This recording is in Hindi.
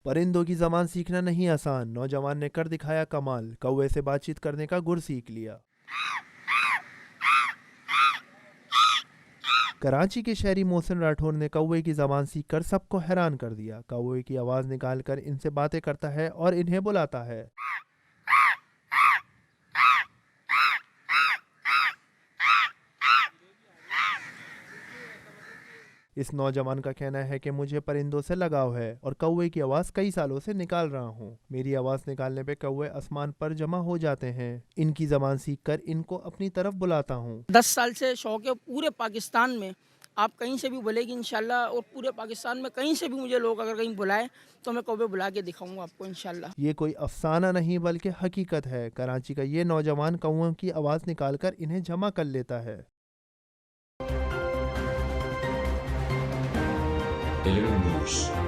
परिंदों की ज़बान सीखना नहीं आसान, नौजवान ने कर दिखाया कमाल, कौवे से बातचीत करने का गुर सीख लिया। कराची के शहरी मोहसिन राठौर ने कौवे की ज़बान सीखकर सबको हैरान कर दिया। कौवे की आवाज़ निकालकर इनसे बातें करता है और इन्हें बुलाता है। इस नौजवान का कहना है कि मुझे परिंदों से लगाव है और कौवे की आवाज़ कई सालों से निकाल रहा हूँ। मेरी आवाज़ निकालने पे कौवे आसमान पर जमा हो जाते हैं। इनकी ज़बान सीखकर इनको अपनी तरफ बुलाता हूँ। 10 साल से शौक है। पूरे पाकिस्तान में आप कहीं से भी बोलेगी इंशाल्लाह, और पूरे पाकिस्तान में कहीं से भी मुझे लोग अगर कहीं बुलाए तो मैं कौवे बुला के दिखाऊंगा आपको इंशाल्लाह। ये कोई अफसाना नहीं बल्कि हकीकत है। कराची का ये नौजवान कौवों की आवाज़ निकालकर इन्हें जमा कर लेता है। News.